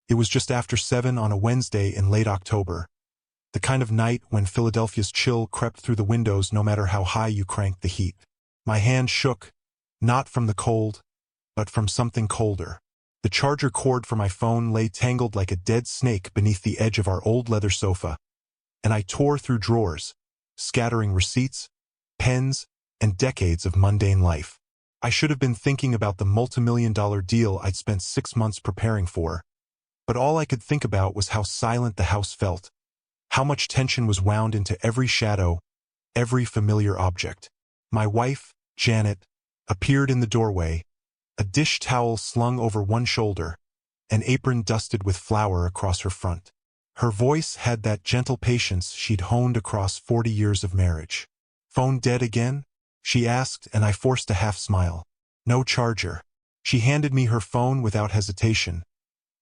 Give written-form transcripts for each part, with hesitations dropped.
It was just after 7 on a Wednesday in late October. The kind of night when Philadelphia's chill crept through the windows no matter how high you cranked the heat. My hand shook, not from the cold, but from something colder. The charger cord for my phone lay tangled like a dead snake beneath the edge of our old leather sofa, and I tore through drawers, scattering receipts, pens, and decades of mundane life. I should have been thinking about the multimillion-dollar deal I'd spent 6 months preparing for, but all I could think about was how silent the house felt, how much tension was wound into every shadow, every familiar object. My wife, Janet, appeared in the doorway, a dish towel slung over one shoulder, an apron dusted with flour across her front. Her voice had that gentle patience she'd honed across 40 years of marriage. "Phone dead again?" she asked, and I forced a half-smile. "No charger." She handed me her phone without hesitation,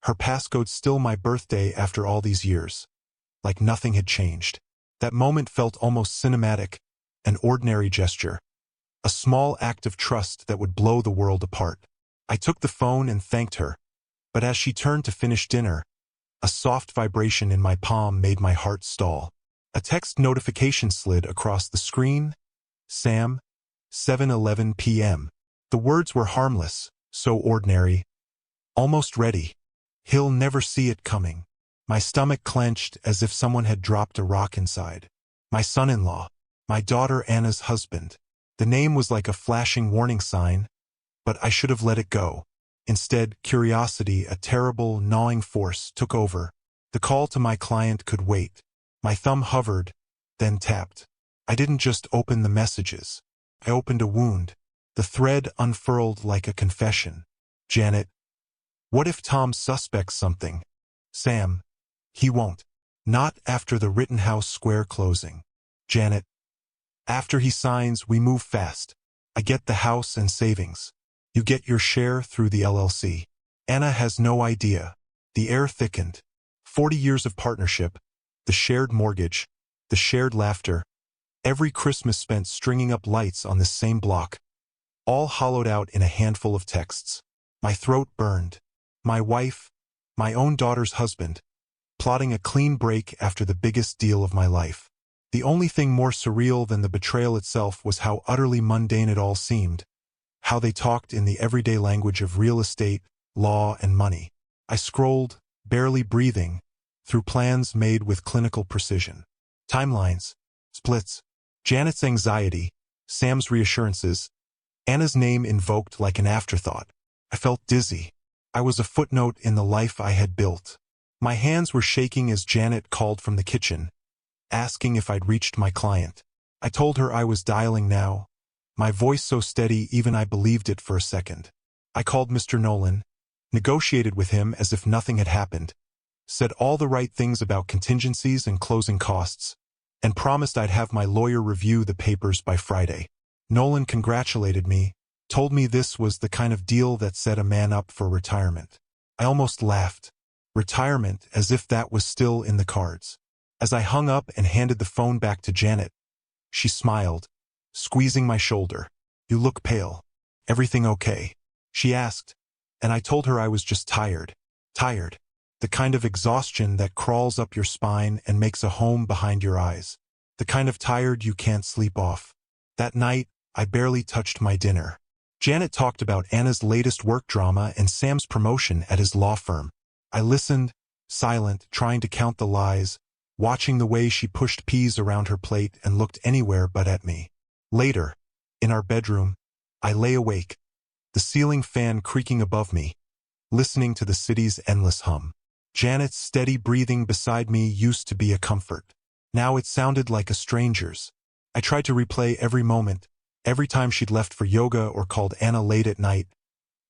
her passcode still my birthday after all these years, like nothing had changed. That moment felt almost cinematic, an ordinary gesture, a small act of trust that would blow the world apart. I took the phone and thanked her, but as she turned to finish dinner, a soft vibration in my palm made my heart stall. A text notification slid across the screen. "Sam, 7:11 p.m. The words were harmless, so ordinary. "Almost ready. He'll never see it coming." My stomach clenched as if someone had dropped a rock inside. My son-in-law, my daughter Anna's husband. The name was like a flashing warning sign, but I should have let it go. Instead, curiosity, a terrible, gnawing force, took over. The call to my client could wait. My thumb hovered, then tapped. I didn't just open the messages. I opened a wound. The thread unfurled like a confession. "Janet, what if Tom suspects something?" "Sam, he won't. Not after the Rittenhouse Square closing." "Janet, after he signs, we move fast. I get the house and savings. You get your share through the LLC." Anna has no idea. The air thickened. 40 years of partnership, the shared mortgage, the shared laughter, every Christmas spent stringing up lights on this same block, all hollowed out in a handful of texts. My throat burned. My wife, my own daughter's husband, plotting a clean break after the biggest deal of my life. The only thing more surreal than the betrayal itself was how utterly mundane it all seemed, how they talked in the everyday language of real estate, law, and money. I scrolled, barely breathing, through plans made with clinical precision. Timelines, splits, Janet's anxiety, Sam's reassurances, Anna's name invoked like an afterthought. I felt dizzy. I was a footnote in the life I had built. My hands were shaking as Janet called from the kitchen, asking if I'd reached my client. I told her I was dialing now, my voice so steady even I believed it for a second. I called Mr. Nolan, negotiated with him as if nothing had happened, said all the right things about contingencies and closing costs, and promised I'd have my lawyer review the papers by Friday. Nolan congratulated me, told me this was the kind of deal that set a man up for retirement. I almost laughed. Retirement, as if that was still in the cards. As I hung up and handed the phone back to Janet, she smiled, squeezing my shoulder. "You look pale. Everything okay?" she asked, and I told her I was just tired. Tired. The kind of exhaustion that crawls up your spine and makes a home behind your eyes. The kind of tired you can't sleep off. That night, I barely touched my dinner. Janet talked about Anna's latest work drama and Sam's promotion at his law firm. I listened, silent, trying to count the lies, watching the way she pushed peas around her plate and looked anywhere but at me. Later, in our bedroom, I lay awake, the ceiling fan creaking above me, listening to the city's endless hum. Janet's steady breathing beside me used to be a comfort. Now it sounded like a stranger's. I tried to replay every moment, every time she'd left for yoga or called Anna late at night,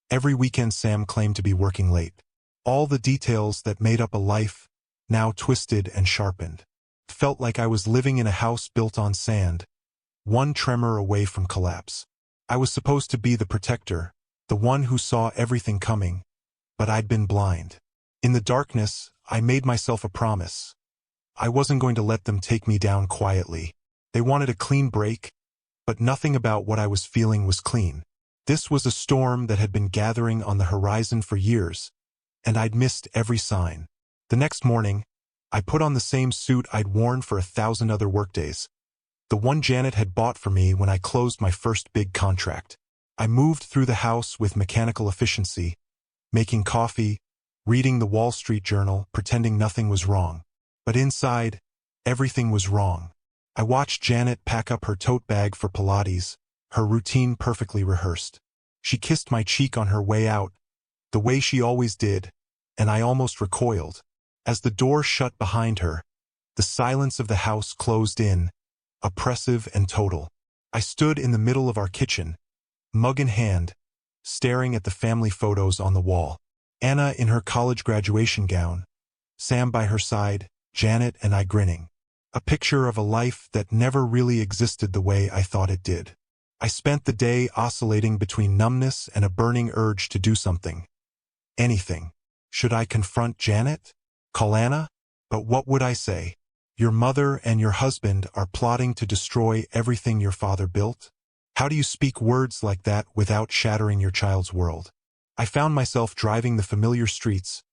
every weekend Sam claimed to be working late. All the details that made up a life, now twisted and sharpened. It felt like I was living in a house built on sand, one tremor away from collapse. I was supposed to be the protector, the one who saw everything coming, but I'd been blind. In the darkness, I made myself a promise. I wasn't going to let them take me down quietly. They wanted a clean break, but nothing about what I was feeling was clean. This was a storm that had been gathering on the horizon for years, and I'd missed every sign. The next morning, I put on the same suit I'd worn for 1,000 other workdays. The one Janet had bought for me when I closed my first big contract. I moved through the house with mechanical efficiency, making coffee, reading the Wall Street Journal, pretending nothing was wrong. But inside, everything was wrong. I watched Janet pack up her tote bag for Pilates, her routine perfectly rehearsed. She kissed my cheek on her way out, the way she always did, and I almost recoiled. As the door shut behind her, the silence of the house closed in, oppressive and total. I stood in the middle of our kitchen, mug in hand, staring at the family photos on the wall. Anna in her college graduation gown, Sam by her side, Janet and I grinning. A picture of a life that never really existed the way I thought it did. I spent the day oscillating between numbness and a burning urge to do something. Anything. Should I confront Janet? Call Anna? But what would I say? Your mother and your husband are plotting to destroy everything your father built? How do you speak words like that without shattering your child's world? I found myself driving the familiar streets,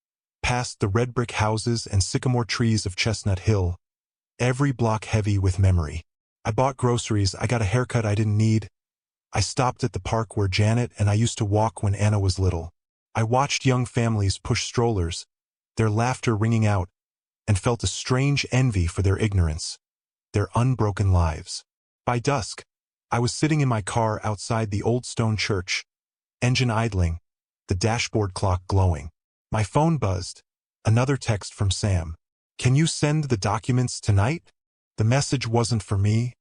past the red brick houses and sycamore trees of Chestnut Hill, every block heavy with memory. I bought groceries, I got a haircut I didn't need. I stopped at the park where Janet and I used to walk when Anna was little. I watched young families push strollers, their laughter ringing out, and felt a strange envy for their ignorance, their unbroken lives. By dusk, I was sitting in my car outside the old stone church, engine idling, the dashboard clock glowing. My phone buzzed, another text from Sam. Can you send the documents tonight? The message wasn't for me,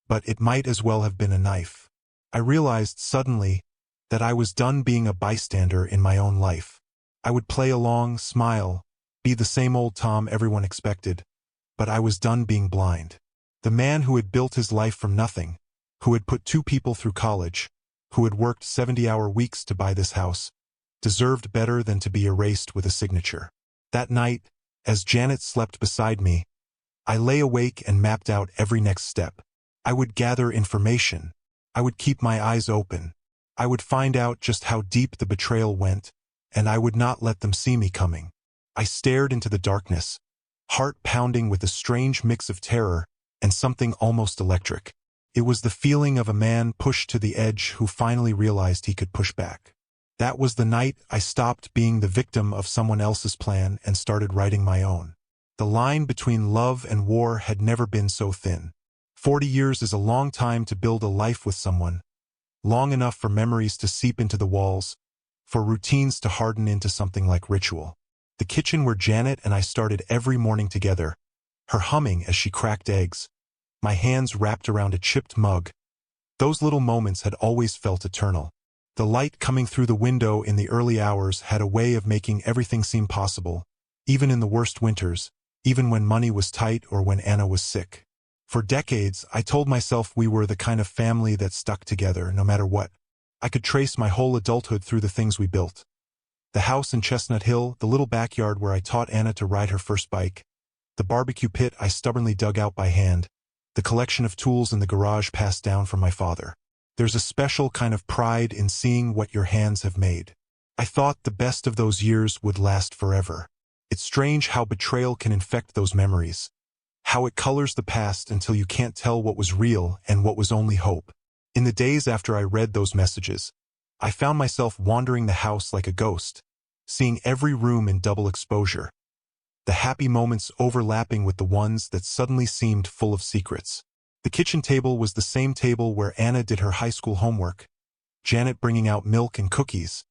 but it might as well have been a knife. I realized suddenly that I was done being a bystander in my own life. I would play along, smile, be the same old Tom everyone expected, but I was done being blind. The man who had built his life from nothing, who had put 2 people through college, who had worked 70-hour weeks to buy this house, deserved better than to be erased with a signature. That night, as Janet slept beside me, I lay awake and mapped out every next step. I would gather information. I would keep my eyes open. I would find out just how deep the betrayal went, and I would not let them see me coming. I stared into the darkness, heart pounding with a strange mix of terror and something almost electric. It was the feeling of a man pushed to the edge who finally realized he could push back. That was the night I stopped being the victim of someone else's plan and started writing my own. The line between love and war had never been so thin. 40 years is a long time to build a life with someone, long enough for memories to seep into the walls, for routines to harden into something like ritual. The kitchen where Janet and I started every morning together, her humming as she cracked eggs, my hands wrapped around a chipped mug. Those little moments had always felt eternal. The light coming through the window in the early hours had a way of making everything seem possible, even in the worst winters, even when money was tight or when Anna was sick. For decades, I told myself we were the kind of family that stuck together no matter what. I could trace my whole adulthood through the things we built. The house in Chestnut Hill, the little backyard where I taught Anna to ride her first bike, the barbecue pit I stubbornly dug out by hand, the collection of tools in the garage passed down from my father. There's a special kind of pride in seeing what your hands have made. I thought the best of those years would last forever. It's strange how betrayal can infect those memories, how it colors the past until you can't tell what was real and what was only hope. In the days after I read those messages, I found myself wandering the house like a ghost, seeing every room in double exposure, the happy moments overlapping with the ones that suddenly seemed full of secrets. The kitchen table was the same table where Anna did her high school homework, Janet bringing out milk and cookies,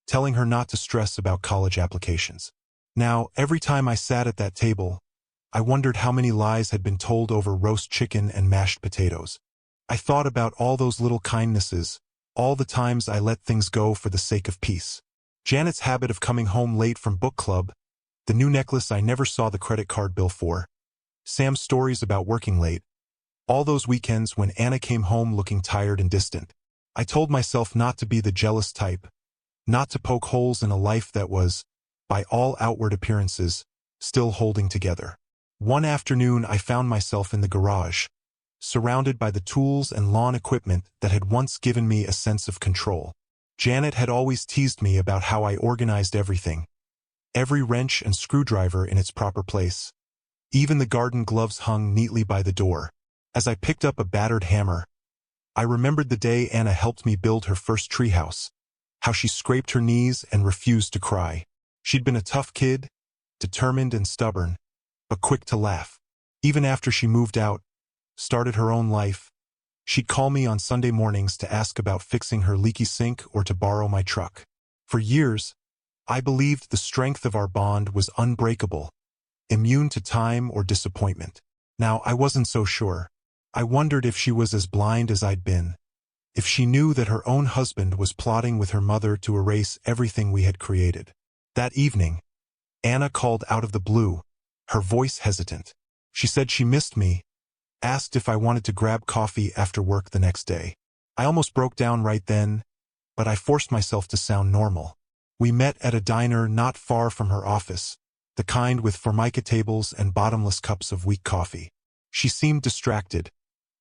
telling her not to stress about college applications. Now, every time I sat at that table, I wondered how many lies had been told over roast chicken and mashed potatoes. I thought about all those little kindnesses, all the times I let things go for the sake of peace. Janet's habit of coming home late from book club, the new necklace I never saw the credit card bill for, Sam's stories about working late, all those weekends when Anna came home looking tired and distant. I told myself not to be the jealous type, not to poke holes in a life that was, by all outward appearances, still holding together. One afternoon I found myself in the garage, surrounded by the tools and lawn equipment that had once given me a sense of control. Janet had always teased me about how I organized everything, every wrench and screwdriver in its proper place. Even the garden gloves hung neatly by the door. As I picked up a battered hammer, I remembered the day Anna helped me build her first treehouse, how she scraped her knees and refused to cry. She'd been a tough kid, determined and stubborn, but quick to laugh. Even after she moved out, started her own life, she'd call me on Sunday mornings to ask about fixing her leaky sink or to borrow my truck. For years, I believed the strength of our bond was unbreakable, immune to time or disappointment. Now I wasn't so sure. I wondered if she was as blind as I'd been, if she knew that her own husband was plotting with her mother to erase everything we had created. That evening, Anna called out of the blue, her voice hesitant. She said she missed me, asked if I wanted to grab coffee after work the next day. I almost broke down right then, but I forced myself to sound normal. We met at a diner not far from her office, the kind with formica tables and bottomless cups of weak coffee. She seemed distracted,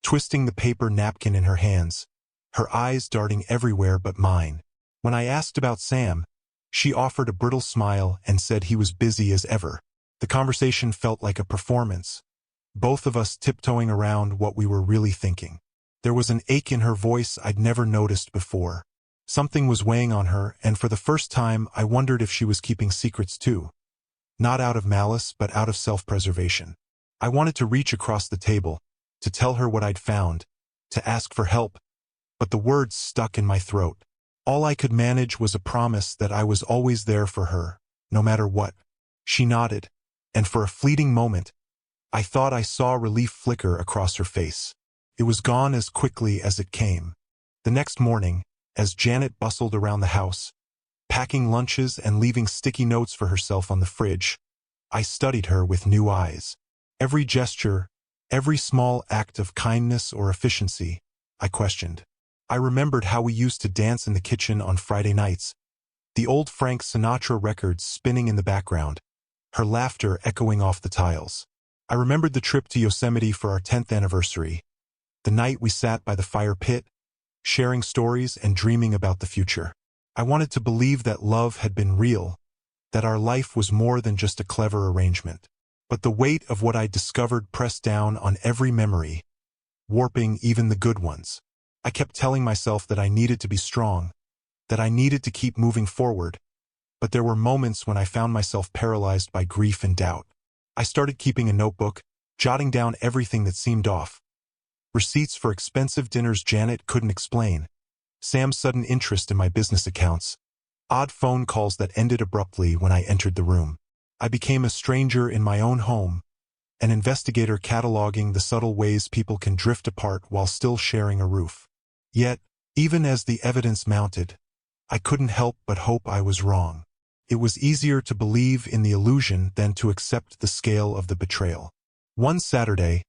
twisting the paper napkin in her hands, her eyes darting everywhere but mine. When I asked about Sam, she offered a brittle smile and said he was busy as ever. The conversation felt like a performance, both of us tiptoeing around what we were really thinking. There was an ache in her voice I'd never noticed before. Something was weighing on her, and for the first time I wondered if she was keeping secrets too. Not out of malice, but out of self-preservation. I wanted to reach across the table, to tell her what I'd found, to ask for help, but the words stuck in my throat. All I could manage was a promise that I was always there for her, no matter what. She nodded, and for a fleeting moment, I thought I saw relief flicker across her face. It was gone as quickly as it came. The next morning, as Janet bustled around the house, packing lunches and leaving sticky notes for herself on the fridge, I studied her with new eyes. Every gesture, every small act of kindness or efficiency, I questioned. I remembered how we used to dance in the kitchen on Friday nights, the old Frank Sinatra records spinning in the background, her laughter echoing off the tiles. I remembered the trip to Yosemite for our 10th anniversary, the night we sat by the fire pit, sharing stories and dreaming about the future. I wanted to believe that love had been real, that our life was more than just a clever arrangement. But the weight of what I discovered pressed down on every memory, warping even the good ones. I kept telling myself that I needed to be strong, that I needed to keep moving forward, but there were moments when I found myself paralyzed by grief and doubt. I started keeping a notebook, jotting down everything that seemed off. Receipts for expensive dinners Janet couldn't explain, Sam's sudden interest in my business accounts, odd phone calls that ended abruptly when I entered the room. I became a stranger in my own home, an investigator cataloging the subtle ways people can drift apart while still sharing a roof. Yet, even as the evidence mounted, I couldn't help but hope I was wrong. It was easier to believe in the illusion than to accept the scale of the betrayal. One Saturday,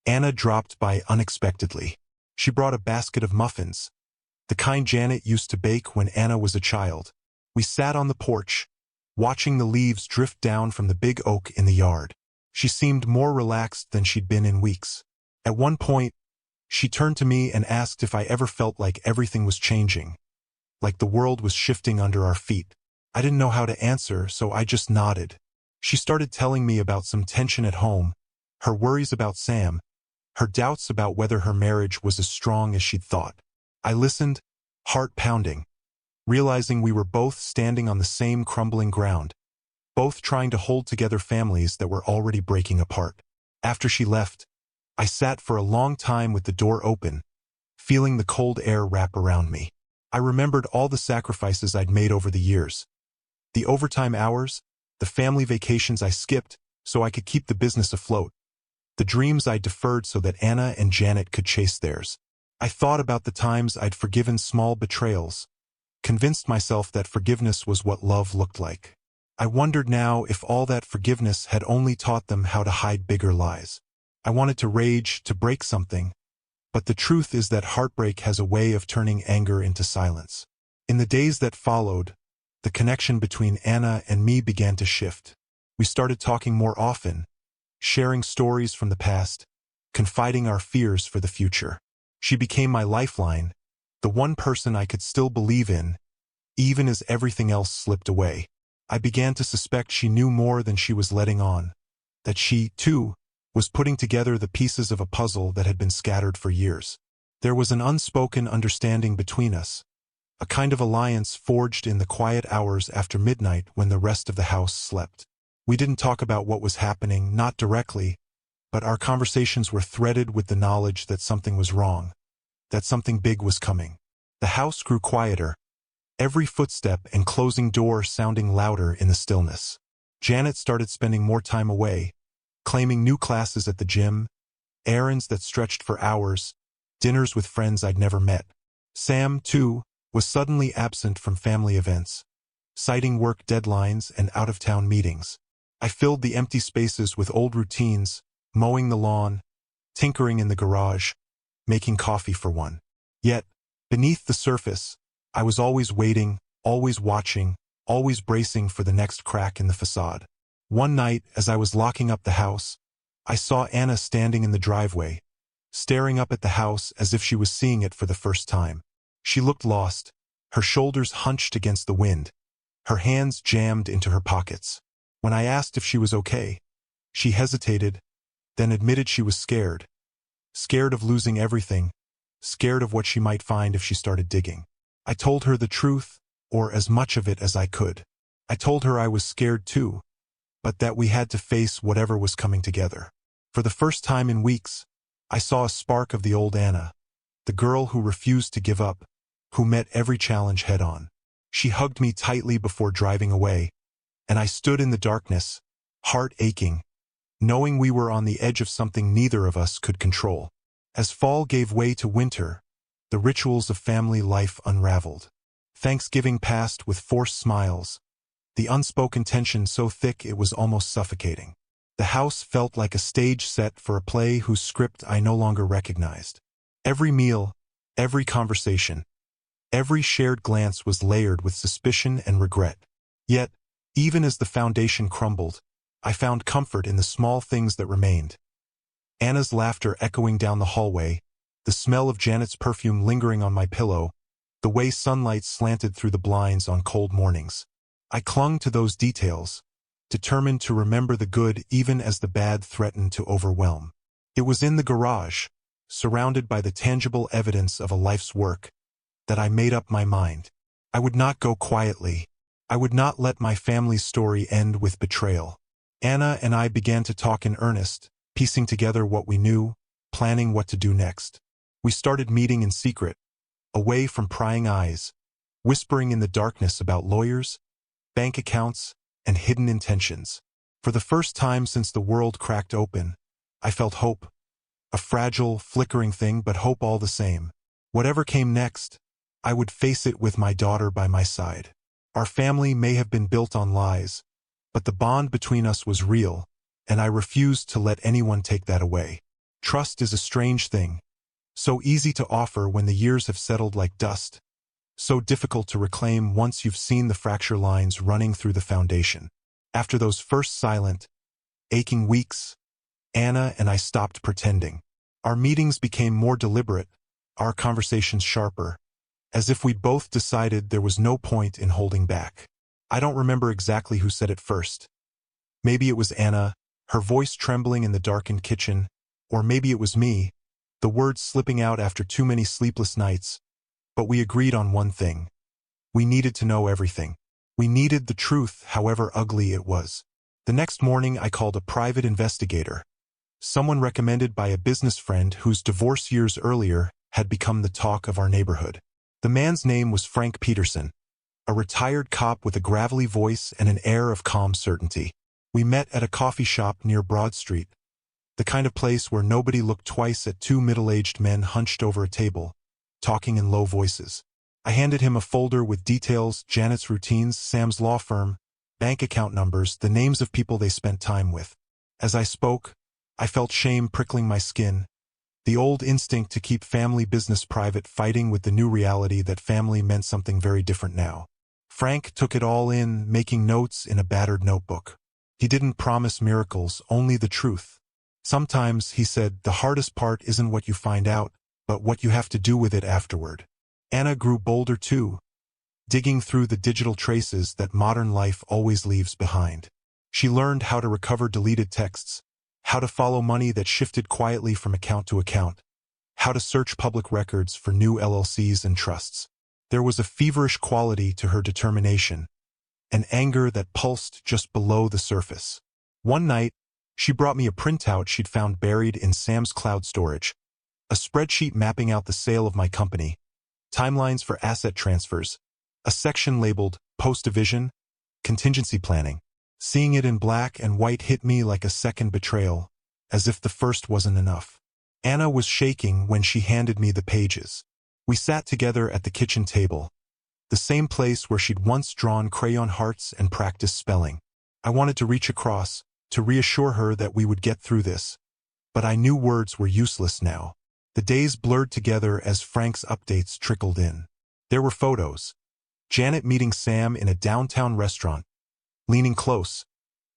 Anna dropped by unexpectedly. She brought a basket of muffins, the kind Janet used to bake when Anna was a child. We sat on the porch, watching the leaves drift down from the big oak in the yard. She seemed more relaxed than she'd been in weeks. At one point, she turned to me and asked if I ever felt like everything was changing, like the world was shifting under our feet. I didn't know how to answer, so I just nodded. She started telling me about some tension at home, her worries about Sam, her doubts about whether her marriage was as strong as she'd thought. I listened, heart pounding, realizing we were both standing on the same crumbling ground, both trying to hold together families that were already breaking apart. After she left, I sat for a long time with the door open, feeling the cold air wrap around me. I remembered all the sacrifices I'd made over the years, the overtime hours, the family vacations I skipped so I could keep the business afloat, the dreams I deferred so that Anna and Janet could chase theirs. I thought about the times I'd forgiven small betrayals, convinced myself that forgiveness was what love looked like. I wondered now if all that forgiveness had only taught them how to hide bigger lies. I wanted to rage, to break something, but the truth is that heartbreak has a way of turning anger into silence. In the days that followed, the connection between Anna and me began to shift. We started talking more often, sharing stories from the past, confiding our fears for the future. She became my lifeline, the one person I could still believe in, even as everything else slipped away. I began to suspect she knew more than she was letting on, that she, too, was putting together the pieces of a puzzle that had been scattered for years. There was an unspoken understanding between us, a kind of alliance forged in the quiet hours after midnight when the rest of the house slept. We didn't talk about what was happening, not directly, but our conversations were threaded with the knowledge that something was wrong, that something big was coming. The house grew quieter, every footstep and closing door sounding louder in the stillness. Janet started spending more time away, claiming new classes at the gym, errands that stretched for hours, dinners with friends I'd never met. Sam, too, was suddenly absent from family events, citing work deadlines and out-of-town meetings. I filled the empty spaces with old routines, mowing the lawn, tinkering in the garage, making coffee for one. Yet, beneath the surface, I was always waiting, always watching, always bracing for the next crack in the facade. One night, as I was locking up the house, I saw Anna standing in the driveway, staring up at the house as if she was seeing it for the first time. She looked lost, her shoulders hunched against the wind, her hands jammed into her pockets. When I asked if she was okay, she hesitated, then admitted she was scared. Scared of losing everything, scared of what she might find if she started digging. I told her the truth, or as much of it as I could. I told her I was scared too, but that we had to face whatever was coming together. For the first time in weeks, I saw a spark of the old Anna, the girl who refused to give up, who met every challenge head-on. She hugged me tightly before driving away, and I stood in the darkness, heart aching, knowing we were on the edge of something neither of us could control. As fall gave way to winter, the rituals of family life unraveled. Thanksgiving passed with forced smiles, the unspoken tension so thick it was almost suffocating. The house felt like a stage set for a play whose script I no longer recognized. Every meal, every conversation, every shared glance was layered with suspicion and regret. Yet, even as the foundation crumbled, I found comfort in the small things that remained. Anna's laughter echoing down the hallway, the smell of Janet's perfume lingering on my pillow, the way sunlight slanted through the blinds on cold mornings. I clung to those details, determined to remember the good even as the bad threatened to overwhelm. It was in the garage, surrounded by the tangible evidence of a life's work, that I made up my mind. I would not go quietly. I would not let my family's story end with betrayal. Anna and I began to talk in earnest, piecing together what we knew, planning what to do next. We started meeting in secret, away from prying eyes, whispering in the darkness about lawyers, bank accounts, and hidden intentions. For the first time since the world cracked open, I felt hope. A fragile, flickering thing, but hope all the same. Whatever came next, I would face it with my daughter by my side. Our family may have been built on lies, but the bond between us was real, and I refused to let anyone take that away. Trust is a strange thing, so easy to offer when the years have settled like dust, so difficult to reclaim once you've seen the fracture lines running through the foundation. After those first silent, aching weeks, Anna and I stopped pretending. Our meetings became more deliberate, our conversations sharper, as if we'd both decided there was no point in holding back. I don't remember exactly who said it first. Maybe it was Anna, her voice trembling in the darkened kitchen, or maybe it was me, the words slipping out after too many sleepless nights. But we agreed on one thing. We needed to know everything. We needed the truth, however ugly it was. The next morning I called a private investigator, someone recommended by a business friend whose divorce years earlier had become the talk of our neighborhood. The man's name was Frank Peterson, a retired cop with a gravelly voice and an air of calm certainty. We met at a coffee shop near Broad Street, the kind of place where nobody looked twice at two middle-aged men hunched over a table, talking in low voices. I handed him a folder with details, Janet's routines, Sam's law firm, bank account numbers, the names of people they spent time with. As I spoke, I felt shame prickling my skin, the old instinct to keep family business private fighting with the new reality that family meant something very different now. Frank took it all in, making notes in a battered notebook. He didn't promise miracles, only the truth. Sometimes, he said, the hardest part isn't what you find out, but what you have to do with it afterward. Anna grew bolder too, digging through the digital traces that modern life always leaves behind. She learned how to recover deleted texts, how to follow money that shifted quietly from account to account, how to search public records for new LLCs and trusts. There was a feverish quality to her determination, an anger that pulsed just below the surface. One night, she brought me a printout she'd found buried in Sam's cloud storage, a spreadsheet mapping out the sale of my company, timelines for asset transfers, a section labeled post-division, contingency planning. Seeing it in black and white hit me like a second betrayal, as if the first wasn't enough. Anna was shaking when she handed me the pages. We sat together at the kitchen table, the same place where she'd once drawn crayon hearts and practiced spelling. I wanted to reach across, to reassure her that we would get through this, but I knew words were useless now. The days blurred together as Frank's updates trickled in. There were photos. Janet meeting Sam in a downtown restaurant, leaning close,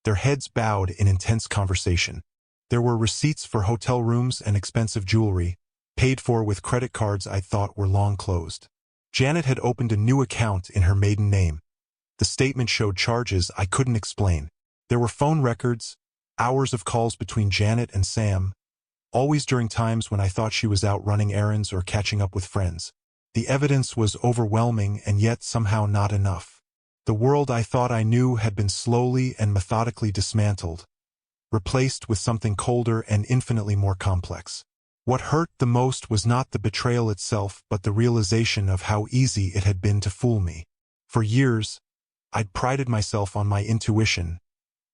their heads bowed in intense conversation. There were receipts for hotel rooms and expensive jewelry, paid for with credit cards I thought were long closed. Janet had opened a new account in her maiden name. The statement showed charges I couldn't explain. There were phone records, hours of calls between Janet and Sam, always during times when I thought she was out running errands or catching up with friends. The evidence was overwhelming and yet somehow not enough. The world I thought I knew had been slowly and methodically dismantled, replaced with something colder and infinitely more complex. What hurt the most was not the betrayal itself but the realization of how easy it had been to fool me. For years, I'd prided myself on my intuition,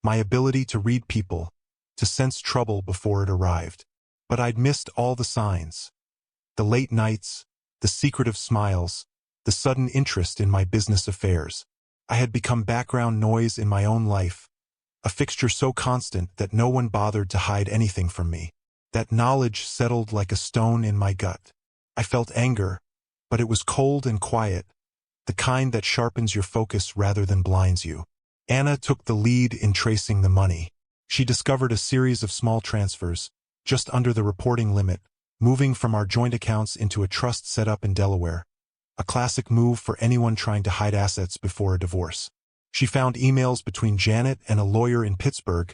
my ability to read people, to sense trouble before it arrived. But I'd missed all the signs. The late nights, the secretive smiles, the sudden interest in my business affairs. I had become background noise in my own life, a fixture so constant that no one bothered to hide anything from me. That knowledge settled like a stone in my gut. I felt anger, but it was cold and quiet, the kind that sharpens your focus rather than blinds you. Anna took the lead in tracing the money. She discovered a series of small transfers, just under the reporting limit, moving from our joint accounts into a trust set up in Delaware. A classic move for anyone trying to hide assets before a divorce. She found emails between Janet and a lawyer in Pittsburgh,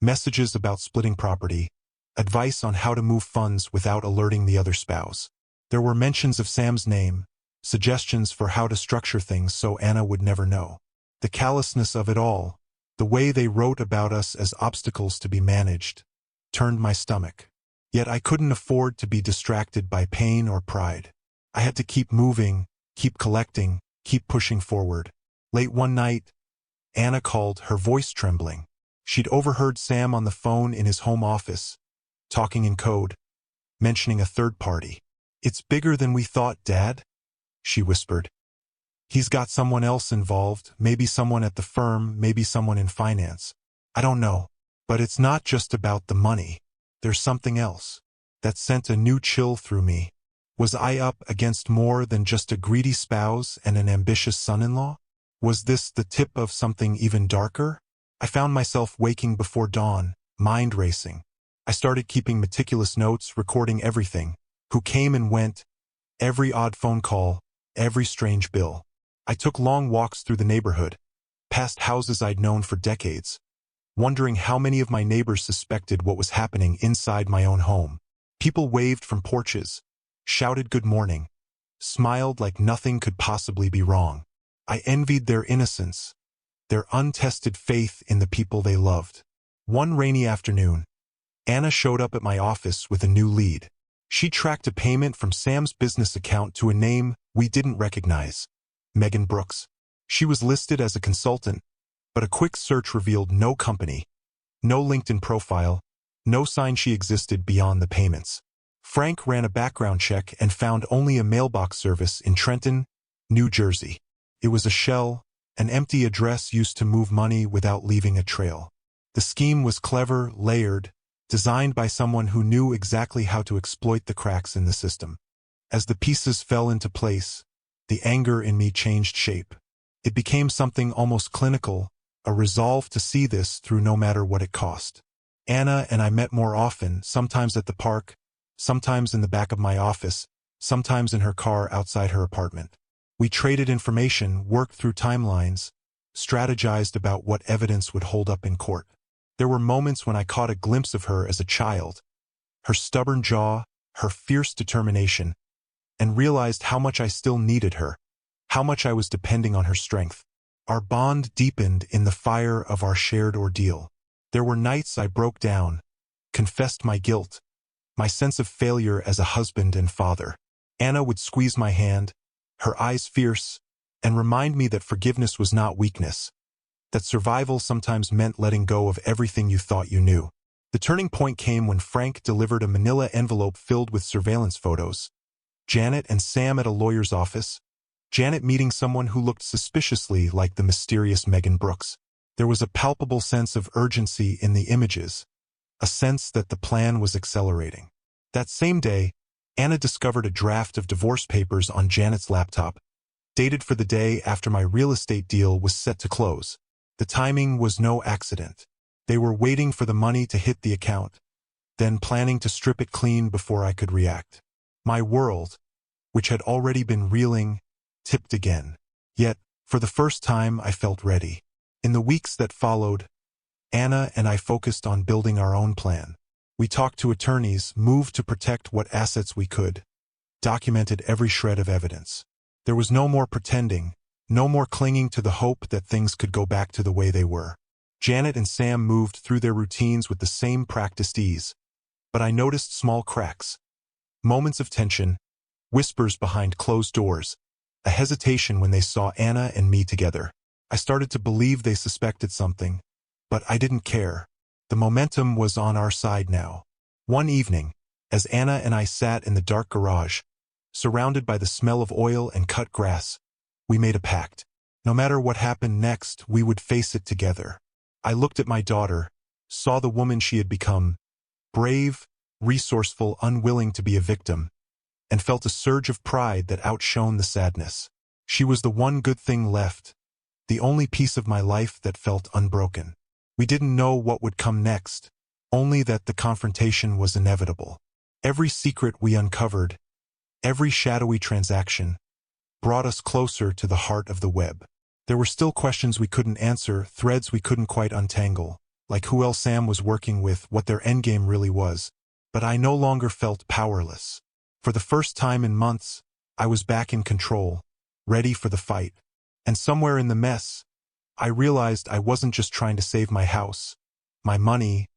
messages about splitting property, advice on how to move funds without alerting the other spouse. There were mentions of Sam's name, suggestions for how to structure things so Anna would never know. The callousness of it all, the way they wrote about us as obstacles to be managed, turned my stomach. Yet I couldn't afford to be distracted by pain or pride. I had to keep moving, keep collecting, keep pushing forward. Late one night, Anna called, her voice trembling. She'd overheard Sam on the phone in his home office, talking in code, mentioning a third party. "It's bigger than we thought, Dad," she whispered. "He's got someone else involved, maybe someone at the firm, maybe someone in finance. I don't know. But it's not just about the money. There's something else." That sent a new chill through me. Was I up against more than just a greedy spouse and an ambitious son-in-law? Was this the tip of something even darker? I found myself waking before dawn, mind racing. I started keeping meticulous notes, recording everything, who came and went, every odd phone call, every strange bill. I took long walks through the neighborhood, past houses I'd known for decades, wondering how many of my neighbors suspected what was happening inside my own home. People waved from porches, shouted good morning, smiled like nothing could possibly be wrong. I envied their innocence, their untested faith in the people they loved. One rainy afternoon, Anna showed up at my office with a new lead. She tracked a payment from Sam's business account to a name we didn't recognize, Megan Brooks. She was listed as a consultant, but a quick search revealed no company, no LinkedIn profile, no sign she existed beyond the payments. Frank ran a background check and found only a mailbox service in Trenton, New Jersey. It was a shell, an empty address used to move money without leaving a trail. The scheme was clever, layered, designed by someone who knew exactly how to exploit the cracks in the system. As the pieces fell into place, the anger in me changed shape. It became something almost clinical, a resolve to see this through no matter what it cost. Anna and I met more often, sometimes at the park, sometimes in the back of my office, sometimes in her car outside her apartment. We traded information, worked through timelines, strategized about what evidence would hold up in court. There were moments when I caught a glimpse of her as a child, her stubborn jaw, her fierce determination, and realized how much I still needed her, how much I was depending on her strength. Our bond deepened in the fire of our shared ordeal. There were nights I broke down, confessed my guilt, my sense of failure as a husband and father. Anna would squeeze my hand, her eyes fierce, and remind me that forgiveness was not weakness, that survival sometimes meant letting go of everything you thought you knew. The turning point came when Frank delivered a manila envelope filled with surveillance photos. Janet and Sam at a lawyer's office, Janet meeting someone who looked suspiciously like the mysterious Megan Brooks. There was a palpable sense of urgency in the images, a sense that the plan was accelerating. That same day, Anna discovered a draft of divorce papers on Janet's laptop, dated for the day after my real estate deal was set to close. The timing was no accident. They were waiting for the money to hit the account, then planning to strip it clean before I could react. My world, which had already been reeling, tipped again. Yet, for the first time, I felt ready. In the weeks that followed, Anna and I focused on building our own plan. We talked to attorneys, moved to protect what assets we could, documented every shred of evidence. There was no more pretending, no more clinging to the hope that things could go back to the way they were. Janet and Sam moved through their routines with the same practiced ease, but I noticed small cracks, moments of tension, whispers behind closed doors, a hesitation when they saw Anna and me together. I started to believe they suspected something, but I didn't care. The momentum was on our side now. One evening, as Anna and I sat in the dark garage, surrounded by the smell of oil and cut grass, we made a pact. No matter what happened next, we would face it together. I looked at my daughter, saw the woman she had become, brave, resourceful, unwilling to be a victim, and felt a surge of pride that outshone the sadness. She was the one good thing left, the only piece of my life that felt unbroken. We didn't know what would come next, only that the confrontation was inevitable. Every secret we uncovered, every shadowy transaction, brought us closer to the heart of the web. There were still questions we couldn't answer, threads we couldn't quite untangle, like who else Sam was working with, what their endgame really was. But I no longer felt powerless. For the first time in months, I was back in control, ready for the fight. And somewhere in the mess, I realized I wasn't just trying to save my house, my money,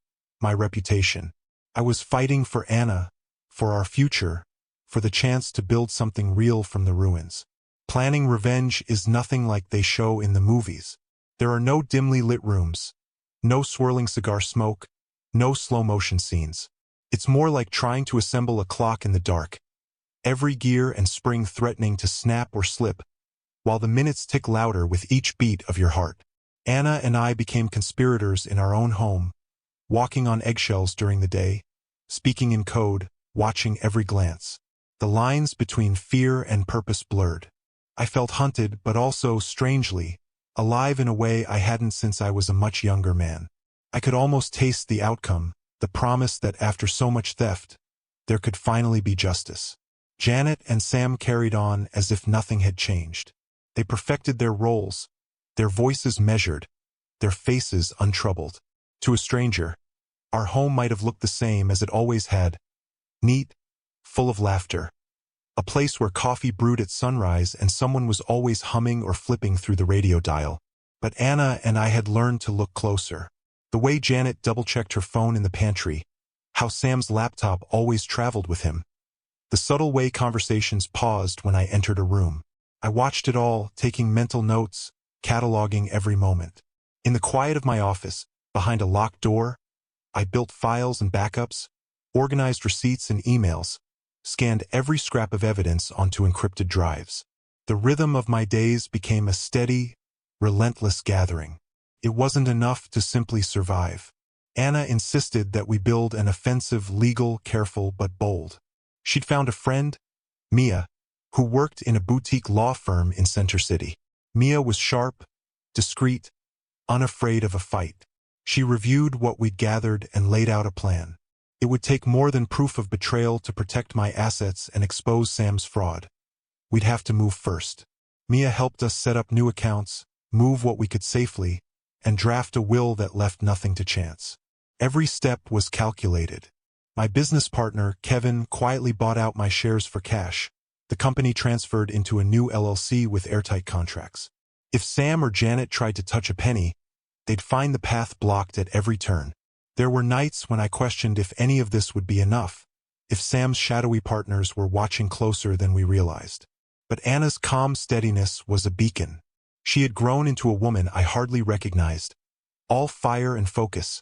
my reputation. I was fighting for Anna, for our future, for the chance to build something real from the ruins. Planning revenge is nothing like they show in the movies. There are no dimly lit rooms, no swirling cigar smoke, no slow-motion scenes. It's more like trying to assemble a clock in the dark, every gear and spring threatening to snap or slip, while the minutes tick louder with each beat of your heart. Anna and I became conspirators in our own home, walking on eggshells during the day, speaking in code, watching every glance. The lines between fear and purpose blurred. I felt hunted, but also, strangely, alive in a way I hadn't since I was a much younger man. I could almost taste the outcome, the promise that after so much theft, there could finally be justice. Janet and Sam carried on as if nothing had changed. They perfected their roles, their voices measured, their faces untroubled. To a stranger, our home might have looked the same as it always had, neat, full of laughter. A place where coffee brewed at sunrise and someone was always humming or flipping through the radio dial. But Anna and I had learned to look closer. The way Janet double-checked her phone in the pantry, how Sam's laptop always traveled with him, the subtle way conversations paused when I entered a room. I watched it all, taking mental notes, cataloging every moment. In the quiet of my office, behind a locked door, I built files and backups, organized receipts and emails, scanned every scrap of evidence onto encrypted drives. The rhythm of my days became a steady, relentless gathering. It wasn't enough to simply survive. Anna insisted that we build an offensive, legal, careful, but bold. She'd found a friend, Mia, who worked in a boutique law firm in Center City. Mia was sharp, discreet, unafraid of a fight. She reviewed what we'd gathered and laid out a plan. It would take more than proof of betrayal to protect my assets and expose Sam's fraud. We'd have to move first. Mia helped us set up new accounts, move what we could safely, and draft a will that left nothing to chance. Every step was calculated. My business partner, Kevin, quietly bought out my shares for cash. The company transferred into a new LLC with airtight contracts. If Sam or Janet tried to touch a penny, they'd find the path blocked at every turn. There were nights when I questioned if any of this would be enough, if Sam's shadowy partners were watching closer than we realized. But Anna's calm steadiness was a beacon. She had grown into a woman I hardly recognized, all fire and focus.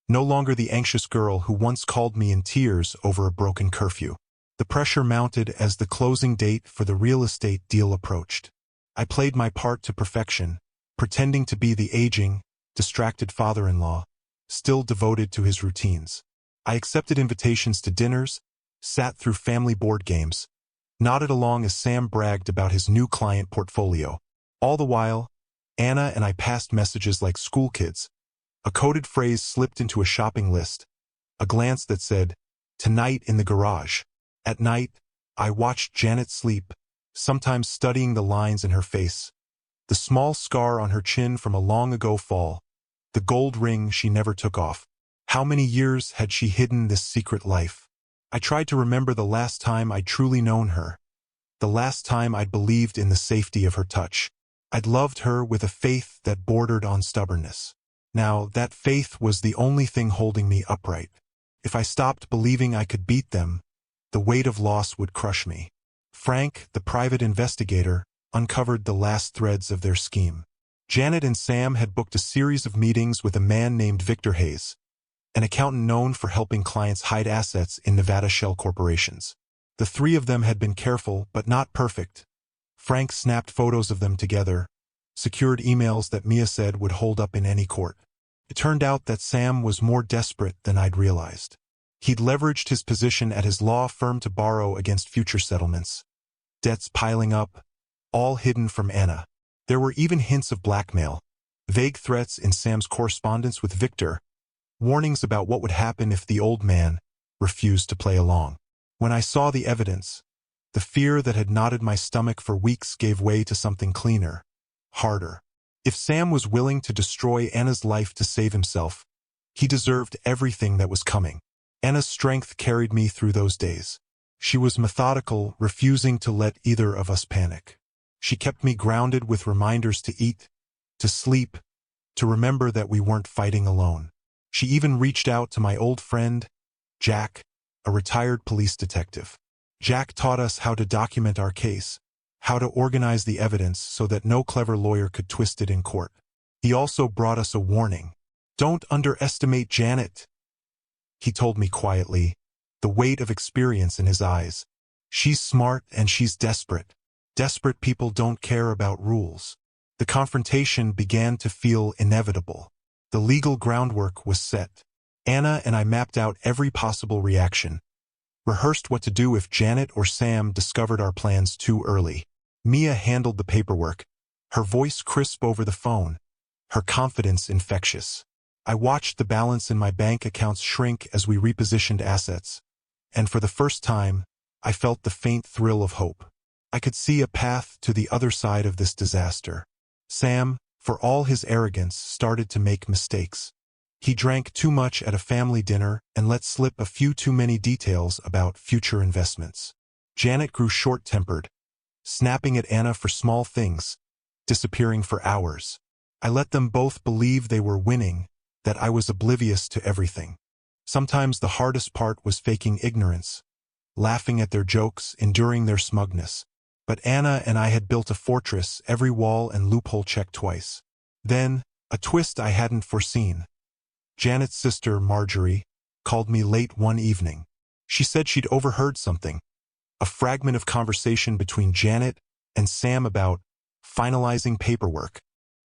No longer the anxious girl who once called me in tears over a broken curfew. The pressure mounted as the closing date for the real estate deal approached. I played my part to perfection, pretending to be the aging, distracted father-in-law, still devoted to his routines. I accepted invitations to dinners, sat through family board games, nodded along as Sam bragged about his new client portfolio. All the while, Anna and I passed messages like school kids. A coded phrase slipped into a shopping list, a glance that said, "Tonight in the garage." At night, I watched Janet sleep, sometimes studying the lines in her face, the small scar on her chin from a long-ago fall, the gold ring she never took off. How many years had she hidden this secret life? I tried to remember the last time I'd truly known her, the last time I'd believed in the safety of her touch. I'd loved her with a faith that bordered on stubbornness. Now, that faith was the only thing holding me upright. If I stopped believing I could beat them, the weight of loss would crush me. Frank, the private investigator, uncovered the last threads of their scheme. Janet and Sam had booked a series of meetings with a man named Victor Hayes, an accountant known for helping clients hide assets in Nevada shell corporations. The three of them had been careful but not perfect. Frank snapped photos of them together, secured emails that Mia said would hold up in any court. It turned out that Sam was more desperate than I'd realized. He'd leveraged his position at his law firm to borrow against future settlements. Debts piling up, all hidden from Anna. There were even hints of blackmail, vague threats in Sam's correspondence with Victor, warnings about what would happen if the old man refused to play along. When I saw the evidence, the fear that had knotted my stomach for weeks gave way to something cleaner, harder. If Sam was willing to destroy Anna's life to save himself, he deserved everything that was coming. Anna's strength carried me through those days. She was methodical, refusing to let either of us panic. She kept me grounded with reminders to eat, to sleep, to remember that we weren't fighting alone. She even reached out to my old friend, Jack, a retired police detective. Jack taught us how to document our case, how to organize the evidence so that no clever lawyer could twist it in court. He also brought us a warning. "Don't underestimate Janet," he told me quietly, the weight of experience in his eyes. "She's smart and she's desperate. Desperate people don't care about rules." The confrontation began to feel inevitable. The legal groundwork was set. Anna and I mapped out every possible reaction, rehearsed what to do if Janet or Sam discovered our plans too early. Mia handled the paperwork, her voice crisp over the phone, her confidence infectious. I watched the balance in my bank accounts shrink as we repositioned assets, and for the first time, I felt the faint thrill of hope. I could see a path to the other side of this disaster. Sam, for all his arrogance, started to make mistakes. He drank too much at a family dinner and let slip a few too many details about future investments. Janet grew short-tempered, snapping at Anna for small things, disappearing for hours. I let them both believe they were winning, that I was oblivious to everything. Sometimes the hardest part was faking ignorance, laughing at their jokes, enduring their smugness. But Anna and I had built a fortress, every wall and loophole checked twice. Then, a twist I hadn't foreseen. Janet's sister, Marjorie, called me late one evening. She said she'd overheard something, a fragment of conversation between Janet and Sam about finalizing paperwork.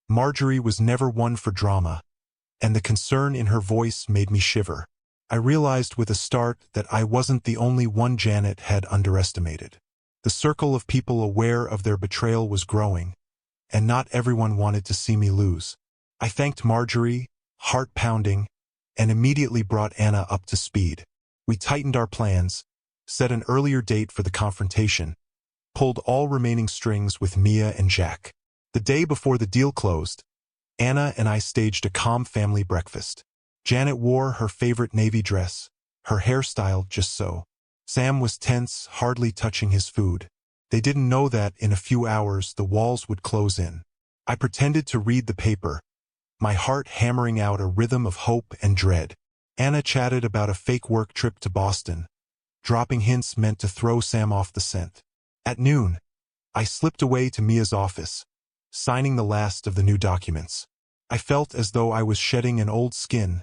Marjorie was never one for drama, and the concern in her voice made me shiver. I realized with a start that I wasn't the only one Janet had underestimated. The circle of people aware of their betrayal was growing, and not everyone wanted to see me lose. I thanked Marjorie, heart pounding, and immediately brought Anna up to speed. We tightened our plans, set an earlier date for the confrontation, pulled all remaining strings with Mia and Jack. The day before the deal closed, Anna and I staged a calm family breakfast. Janet wore her favorite navy dress, her hair styled just so. Sam was tense, hardly touching his food. They didn't know that in a few hours the walls would close in. I pretended to read the paper, my heart hammering out a rhythm of hope and dread. Anna chatted about a fake work trip to Boston, dropping hints meant to throw Sam off the scent. At noon, I slipped away to Mia's office, signing the last of the new documents. I felt as though I was shedding an old skin,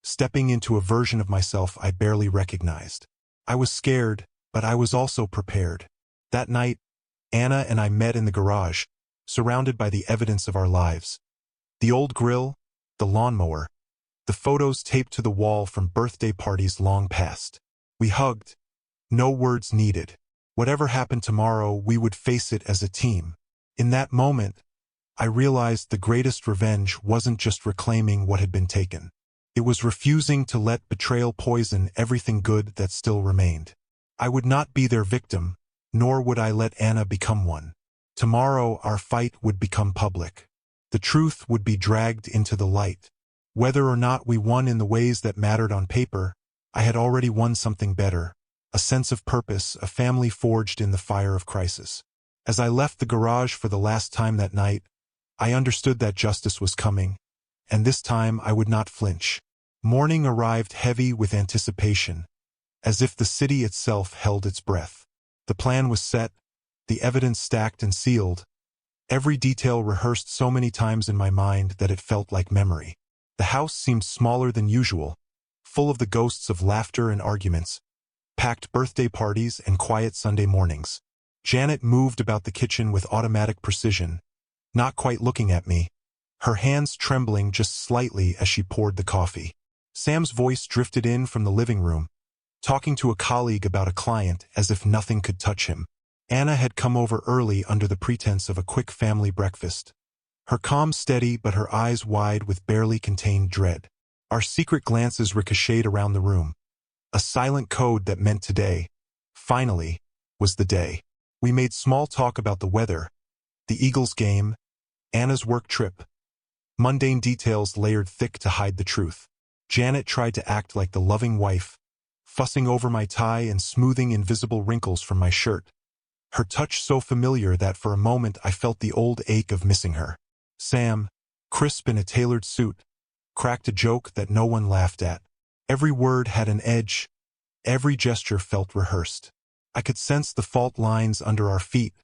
stepping into a version of myself I barely recognized. I was scared, but I was also prepared. That night, Anna and I met in the garage, surrounded by the evidence of our lives. The old grill, the lawnmower, the photos taped to the wall from birthday parties long past. We hugged. No words needed. Whatever happened tomorrow, we would face it as a team. In that moment, I realized the greatest revenge wasn't just reclaiming what had been taken. It was refusing to let betrayal poison everything good that still remained. I would not be their victim, nor would I let Anna become one. Tomorrow our fight would become public. The truth would be dragged into the light. Whether or not we won in the ways that mattered on paper, I had already won something better, a sense of purpose, a family forged in the fire of crisis. As I left the garage for the last time that night, I understood that justice was coming, and this time I would not flinch. Morning arrived heavy with anticipation, as if the city itself held its breath. The plan was set, the evidence stacked and sealed, every detail rehearsed so many times in my mind that it felt like memory. The house seemed smaller than usual, full of the ghosts of laughter and arguments, packed birthday parties and quiet Sunday mornings. Janet moved about the kitchen with automatic precision, not quite looking at me, her hands trembling just slightly as she poured the coffee. Sam's voice drifted in from the living room, talking to a colleague about a client as if nothing could touch him. Anna had come over early under the pretense of a quick family breakfast. Her calm steady but her eyes wide with barely contained dread. Our secret glances ricocheted around the room. A silent code that meant today, finally, was the day. We made small talk about the weather, the Eagles game, Anna's work trip. Mundane details layered thick to hide the truth. Janet tried to act like the loving wife, fussing over my tie and smoothing invisible wrinkles from my shirt. Her touch so familiar that for a moment I felt the old ache of missing her. Sam, crisp in a tailored suit, cracked a joke that no one laughed at. Every word had an edge, every gesture felt rehearsed. I could sense the fault lines under our feet,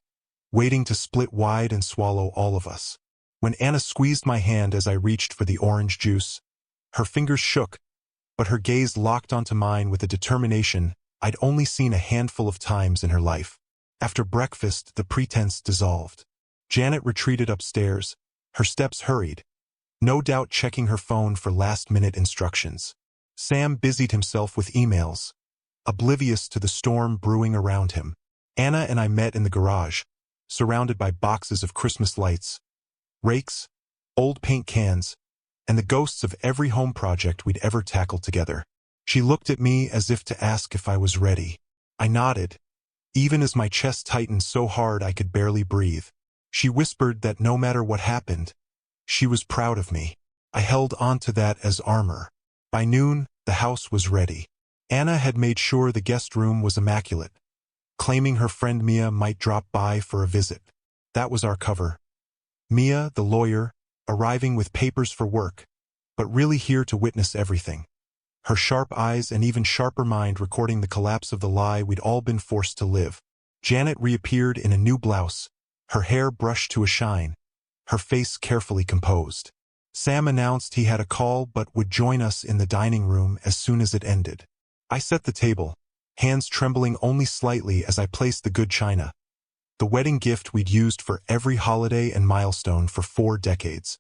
waiting to split wide and swallow all of us. When Anna squeezed my hand as I reached for the orange juice, her fingers shook, but her gaze locked onto mine with a determination I'd only seen a handful of times in her life. After breakfast, the pretense dissolved. Janet retreated upstairs, her steps hurried, no doubt checking her phone for last-minute instructions. Sam busied himself with emails, oblivious to the storm brewing around him. Anna and I met in the garage, surrounded by boxes of Christmas lights, rakes, old paint cans, and the ghosts of every home project we'd ever tackled together. She looked at me as if to ask if I was ready. I nodded, even as my chest tightened so hard I could barely breathe. She whispered that no matter what happened, she was proud of me. I held on to that as armor. By noon, the house was ready. Anna had made sure the guest room was immaculate, claiming her friend Mia might drop by for a visit. That was our cover. Mia, the lawyer, arriving with papers for work, but really here to witness everything. Her sharp eyes and even sharper mind recording the collapse of the lie we'd all been forced to live. Janet reappeared in a new blouse, her hair brushed to a shine, her face carefully composed. Sam announced he had a call but would join us in the dining room as soon as it ended. I set the table, hands trembling only slightly as I placed the good china, the wedding gift we'd used for every holiday and milestone for 4 decades.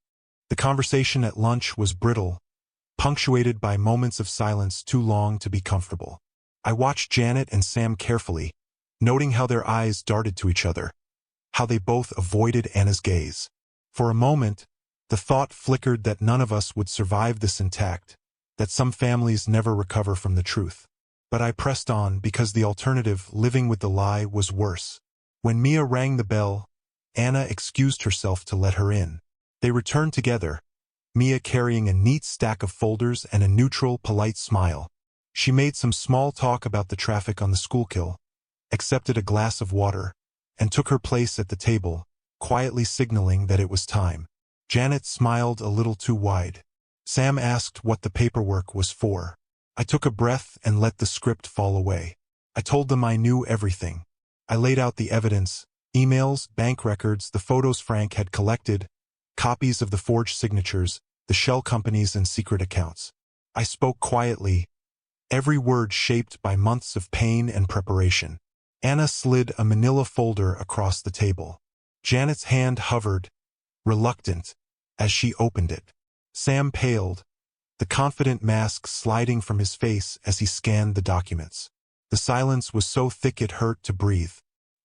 The conversation at lunch was brittle, punctuated by moments of silence too long to be comfortable. I watched Janet and Sam carefully, noting how their eyes darted to each other, how they both avoided Anna's gaze. For a moment, the thought flickered that none of us would survive this intact, that some families never recover from the truth. But I pressed on because the alternative, living with the lie, was worse. When Mia rang the bell, Anna excused herself to let her in. They returned together, Mia carrying a neat stack of folders and a neutral, polite smile. She made some small talk about the traffic on the Schuylkill, accepted a glass of water, and took her place at the table, quietly signaling that it was time. Janet smiled a little too wide. Sam asked what the paperwork was for. I took a breath and let the script fall away. I told them I knew everything. I laid out the evidence, emails, bank records, the photos Frank had collected, copies of the forged signatures, the shell companies and secret accounts. I spoke quietly, every word shaped by months of pain and preparation. Anna slid a manila folder across the table. Janet's hand hovered, reluctant, as she opened it. Sam paled, the confident mask sliding from his face as he scanned the documents. The silence was so thick it hurt to breathe.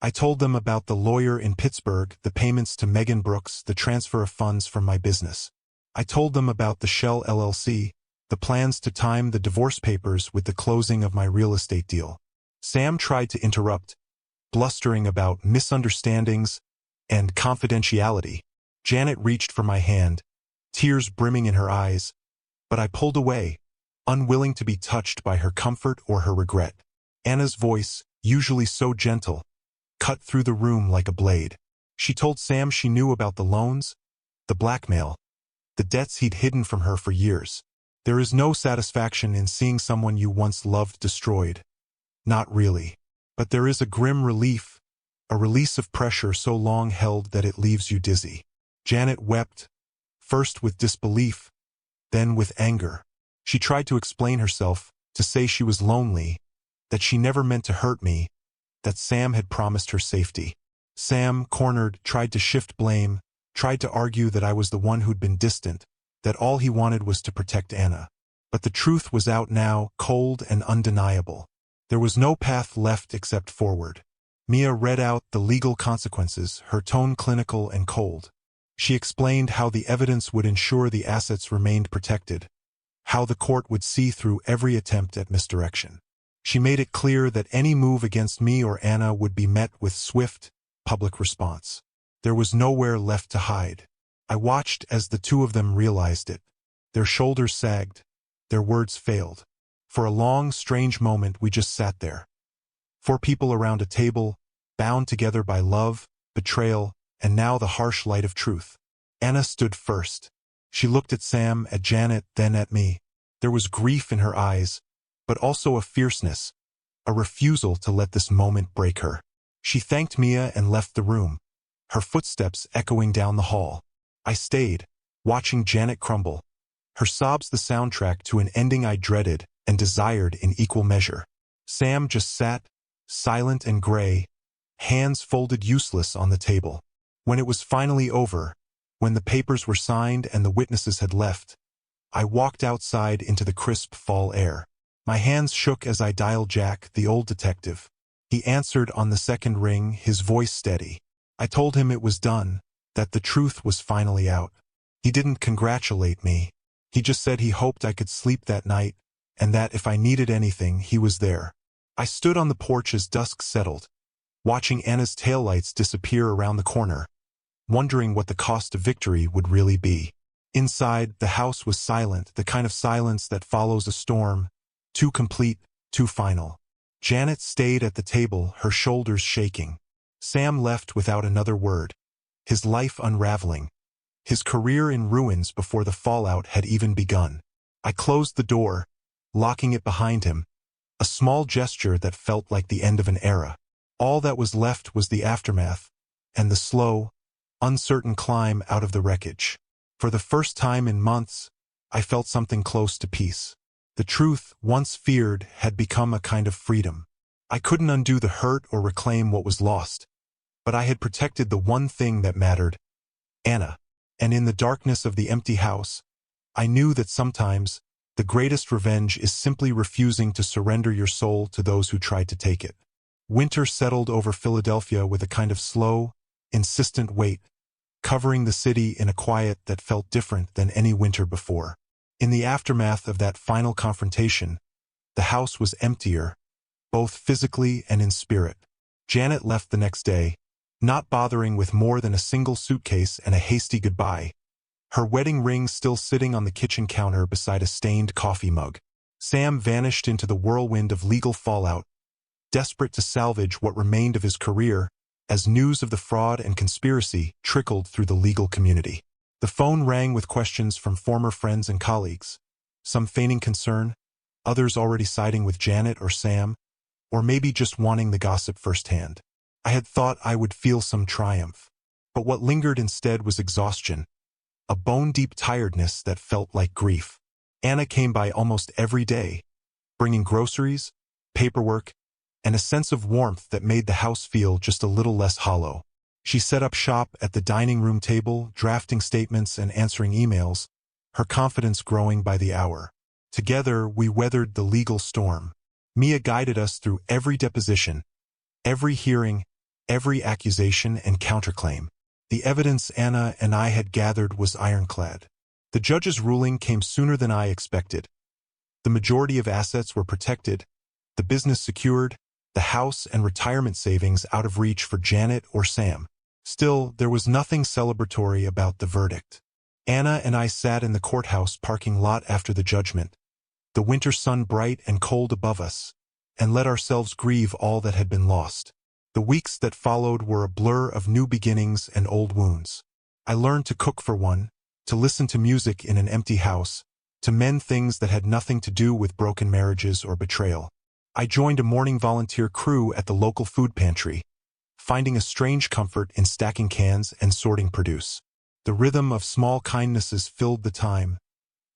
I told them about the lawyer in Pittsburgh, the payments to Megan Brooks, the transfer of funds from my business. I told them about the Shell LLC, the plans to time the divorce papers with the closing of my real estate deal. Sam tried to interrupt, blustering about misunderstandings and confidentiality. Janet reached for my hand, tears brimming in her eyes, but I pulled away, unwilling to be touched by her comfort or her regret. Anna's voice, usually so gentle, cut through the room like a blade. She told Sam she knew about the loans, the blackmail, the debts he'd hidden from her for years. There is no satisfaction in seeing someone you once loved destroyed. Not really. But there is a grim relief, a release of pressure so long held that it leaves you dizzy. Janet wept, first with disbelief, then with anger. She tried to explain herself, to say she was lonely, that she never meant to hurt me, that Sam had promised her safety. Sam, cornered, tried to shift blame, tried to argue that I was the one who'd been distant, that all he wanted was to protect Anna. But the truth was out now, cold and undeniable. There was no path left except forward. Mia read out the legal consequences, her tone clinical and cold. She explained how the evidence would ensure the assets remained protected, how the court would see through every attempt at misdirection. She made it clear that any move against me or Anna would be met with swift, public response. There was nowhere left to hide. I watched as the two of them realized it. Their shoulders sagged, their words failed. For a long, strange moment we just sat there. 4 people around a table, bound together by love, betrayal, and now the harsh light of truth. Anna stood first. She looked at Sam, at Janet, then at me. There was grief in her eyes, but also a fierceness, a refusal to let this moment break her. She thanked Mia and left the room, her footsteps echoing down the hall. I stayed, watching Janet crumble, her sobs the soundtrack to an ending I dreaded and desired in equal measure. Sam just sat, silent and gray, hands folded useless on the table. When it was finally over, when the papers were signed and the witnesses had left, I walked outside into the crisp fall air. My hands shook as I dialed Jack, the old detective. He answered on the second ring, his voice steady. I told him it was done, that the truth was finally out. He didn't congratulate me. He just said he hoped I could sleep that night, and that if I needed anything, he was there. I stood on the porch as dusk settled, watching Anna's taillights disappear around the corner, wondering what the cost of victory would really be. Inside, the house was silent, the kind of silence that follows a storm, too complete, too final. Janet stayed at the table, her shoulders shaking. Sam left without another word, his life unraveling, his career in ruins before the fallout had even begun. I closed the door, locking it behind him, a small gesture that felt like the end of an era. All that was left was the aftermath, and the slow, uncertain climb out of the wreckage. For the first time in months, I felt something close to peace. The truth, once feared, had become a kind of freedom. I couldn't undo the hurt or reclaim what was lost, but I had protected the one thing that mattered, Anna. And in the darkness of the empty house, I knew that sometimes, the greatest revenge is simply refusing to surrender your soul to those who tried to take it. Winter settled over Philadelphia with a kind of slow, insistent weight, covering the city in a quiet that felt different than any winter before. In the aftermath of that final confrontation, the house was emptier, both physically and in spirit. Janet left the next day, not bothering with more than a single suitcase and a hasty goodbye, her wedding ring still sitting on the kitchen counter beside a stained coffee mug. Sam vanished into the whirlwind of legal fallout, desperate to salvage what remained of his career, as news of the fraud and conspiracy trickled through the legal community. The phone rang with questions from former friends and colleagues, some feigning concern, others already siding with Janet or Sam, or maybe just wanting the gossip firsthand. I had thought I would feel some triumph, but what lingered instead was exhaustion, a bone-deep tiredness that felt like grief. Anna came by almost every day, bringing groceries, paperwork, and a sense of warmth that made the house feel just a little less hollow. She set up shop at the dining room table, drafting statements and answering emails, her confidence growing by the hour. Together, we weathered the legal storm. Mia guided us through every deposition, every hearing, every accusation and counterclaim. The evidence Anna and I had gathered was ironclad. The judge's ruling came sooner than I expected. The majority of assets were protected, the business secured, the house and retirement savings out of reach for Janet or Sam. Still, there was nothing celebratory about the verdict. Anna and I sat in the courthouse parking lot after the judgment, the winter sun bright and cold above us, and let ourselves grieve all that had been lost. The weeks that followed were a blur of new beginnings and old wounds. I learned to cook for one, to listen to music in an empty house, to mend things that had nothing to do with broken marriages or betrayal. I joined a morning volunteer crew at the local food pantry, finding a strange comfort in stacking cans and sorting produce. The rhythm of small kindnesses filled the time,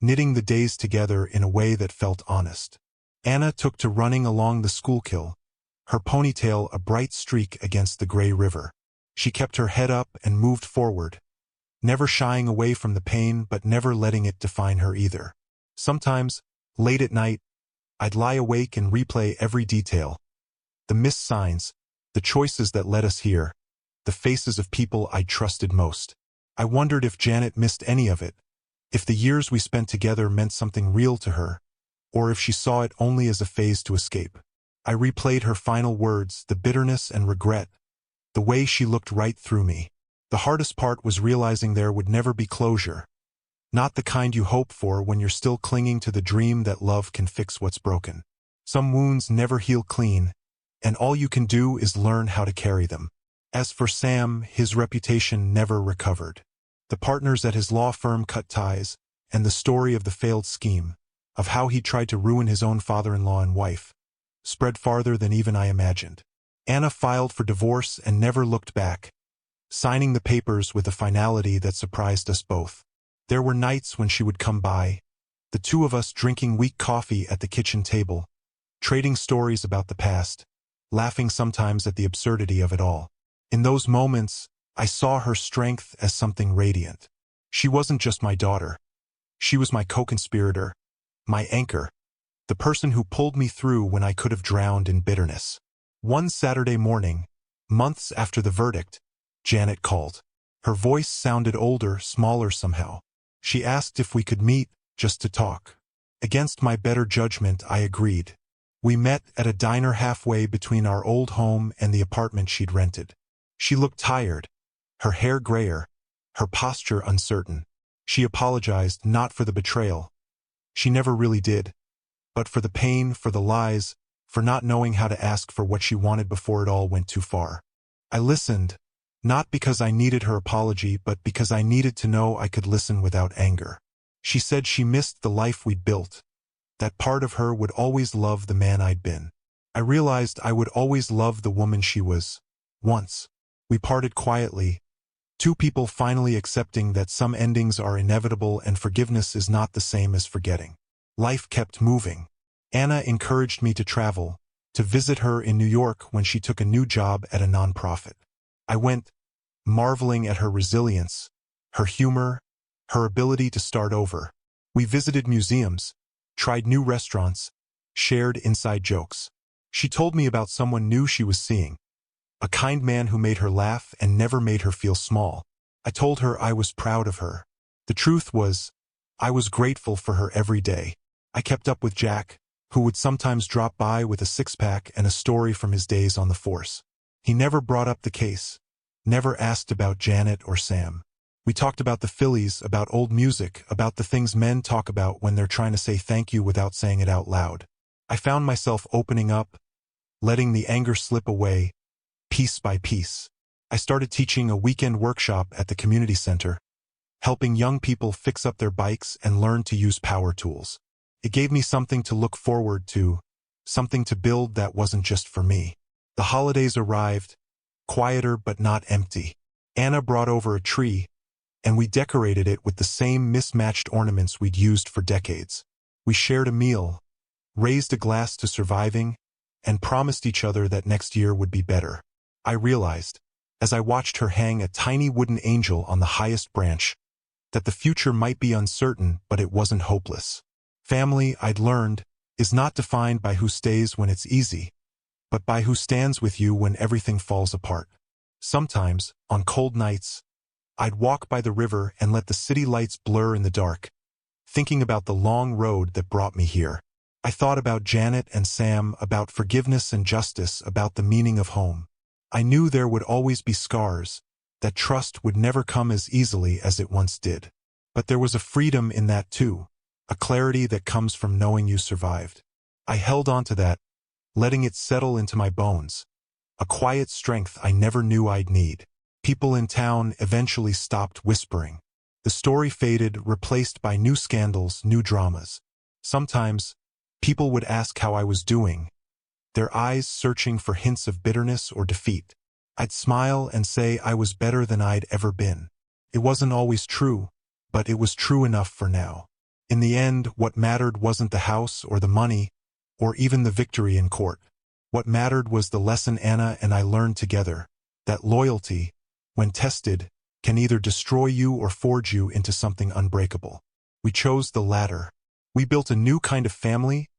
knitting the days together in a way that felt honest. Anna took to running along the Schuylkill, her ponytail a bright streak against the gray river. She kept her head up and moved forward, never shying away from the pain but never letting it define her either. Sometimes, late at night, I'd lie awake and replay every detail. The missed signs, the choices that led us here, the faces of people I trusted most. I wondered if Janet missed any of it, if the years we spent together meant something real to her, or if she saw it only as a phase to escape. I replayed her final words, the bitterness and regret, the way she looked right through me. The hardest part was realizing there would never be closure, not the kind you hope for when you're still clinging to the dream that love can fix what's broken. Some wounds never heal clean, and all you can do is learn how to carry them. As for Sam, his reputation never recovered. The partners at his law firm cut ties, and the story of the failed scheme, of how he tried to ruin his own father-in-law and wife, spread farther than even I imagined. Anna filed for divorce and never looked back, signing the papers with a finality that surprised us both. There were nights when she would come by, the two of us drinking weak coffee at the kitchen table, trading stories about the past, laughing sometimes at the absurdity of it all. In those moments, I saw her strength as something radiant. She wasn't just my daughter. She was my co-conspirator, my anchor, the person who pulled me through when I could have drowned in bitterness. One Saturday morning, months after the verdict, Janet called. Her voice sounded older, smaller somehow. She asked if we could meet, just to talk. Against my better judgment, I agreed. We met at a diner halfway between our old home and the apartment she'd rented. She looked tired, her hair grayer, her posture uncertain. She apologized not for the betrayal. She never really did. But for the pain, for the lies, for not knowing how to ask for what she wanted before it all went too far. I listened, not because I needed her apology, but because I needed to know I could listen without anger. She said she missed the life we'd built, that part of her would always love the man I'd been. I realized I would always love the woman she was. Once. We parted quietly, two people finally accepting that some endings are inevitable and forgiveness is not the same as forgetting. Life kept moving. Anna encouraged me to travel, to visit her in New York when she took a new job at a nonprofit. I went, marveling at her resilience, her humor, her ability to start over. We visited museums, tried new restaurants, shared inside jokes. She told me about someone new she was seeing, a kind man who made her laugh and never made her feel small. I told her I was proud of her. The truth was, I was grateful for her every day. I kept up with Jack, who would sometimes drop by with a six-pack and a story from his days on the force. He never brought up the case, never asked about Janet or Sam. We talked about the Phillies, about old music, about the things men talk about when they're trying to say thank you without saying it out loud. I found myself opening up, letting the anger slip away, piece by piece. I started teaching a weekend workshop at the community center, helping young people fix up their bikes and learn to use power tools. It gave me something to look forward to, something to build that wasn't just for me. The holidays arrived, quieter but not empty. Anna brought over a tree, and we decorated it with the same mismatched ornaments we'd used for decades. We shared a meal, raised a glass to surviving, and promised each other that next year would be better. I realized, as I watched her hang a tiny wooden angel on the highest branch, that the future might be uncertain, but it wasn't hopeless. Family, I'd learned, is not defined by who stays when it's easy, but by who stands with you when everything falls apart. Sometimes, on cold nights, I'd walk by the river and let the city lights blur in the dark, thinking about the long road that brought me here. I thought about Janet and Sam, about forgiveness and justice, about the meaning of home. I knew there would always be scars, that trust would never come as easily as it once did. But there was a freedom in that too, a clarity that comes from knowing you survived. I held on to that, letting it settle into my bones, a quiet strength I never knew I'd need. People in town eventually stopped whispering. The story faded, replaced by new scandals, new dramas. Sometimes, people would ask how I was doing, their eyes searching for hints of bitterness or defeat. I'd smile and say I was better than I'd ever been. It wasn't always true, but it was true enough for now. In the end, what mattered wasn't the house or the money, or even the victory in court. What mattered was the lesson Anna and I learned together, that loyalty, when tested, can either destroy you or forge you into something unbreakable. We chose the latter. We built a new kind of family,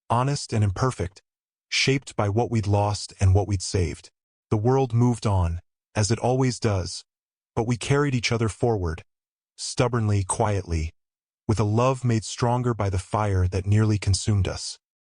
honest and imperfect, shaped by what we'd lost and what we'd saved. The world moved on, as it always does, but we carried each other forward, stubbornly, quietly, with a love made stronger by the fire that nearly consumed us.